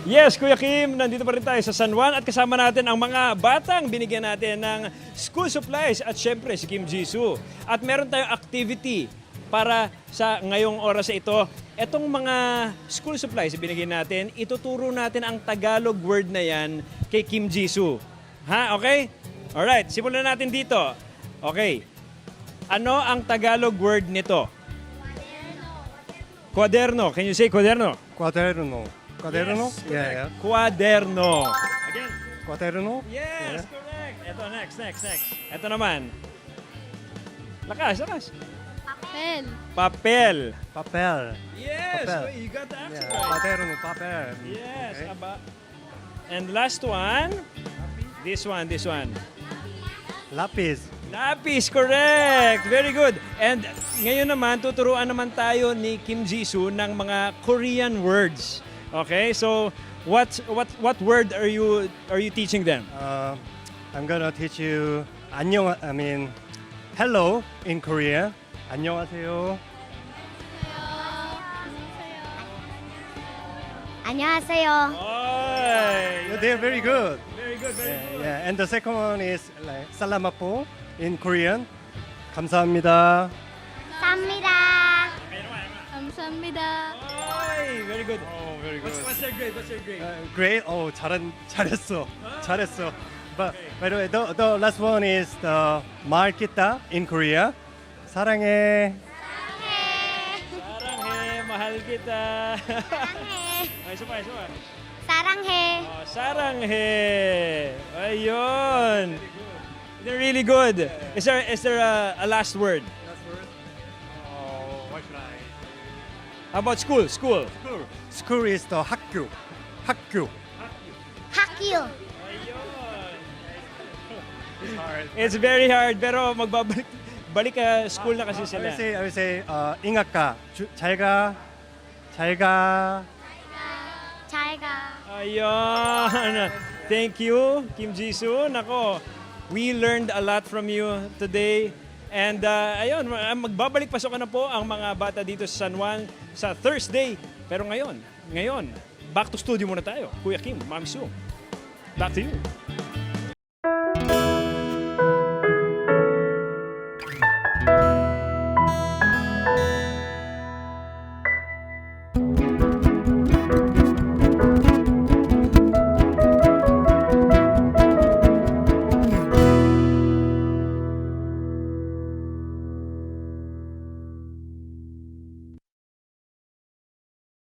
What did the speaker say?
Yes, Kuya Kim, nandito pa rin tayo sa San Juan at kasama natin ang mga batang binigyan natin ng school supplies at syempre si Kim Jisoo. At meron tayong activity para sa ngayong oras na ito. Etong mga school supplies binigay natin, ituturo natin ang Tagalog word na yan kay Kim Jisoo. Ha? Okay? Alright, simulan natin dito. Okay. Ano ang Tagalog word nito? Quaderno. Can you say quaderno? Cuaderno. Cuaderno? Yes, Yeah, correct. yeah. Quaderno. Again. Cuaderno? Yes, correct. Ito, next. Ito naman. Lakas. Papel. Papel. Papel. Yes, Papel. you got the answer Yeah. right. Cuaderno, papel. Yes, Okay. aba. And last one. This one. Lapis. Lapis, correct. Very good. And ngayon naman, tuturuan naman tayo ni Kim Jisoo ng mga Korean words. Okay, so what word are you teaching them? I'm gonna teach you hello in Korea. 안녕하세요. 안녕하세요. Oy, They're very good. Very good. Yeah. And the second one is like salamat po in Korean. 감사합니다. 감사합니다. Kayo naman. 감사합니다. Oy, very good. Oh, very good. What's your grade? Great. Oh, 잘했어. But by the way, the last one is the 말 kita in Korea. 사랑해. Saranghe, mahal kita. Ay, isa pa. 사랑해. Oh, saranghe. Ayun. They're really good. Is there a last word? Oh, what should I? How about school? School is the 학교. 학교. It's hard. It's very hard, pero balik ka school na kasi I sila. will say, ingak ka. 잘 가. 잘 가. 잘 가. Ayun. Thank you, Kim Jisoo. Nako, we learned a lot from you today. And ayun, magbabalik pasok na po ang mga bata dito sa San Juan sa Thursday. Pero ngayon, back to studio muna tayo. Kuya Kim, Ma'am Sue. Back to you.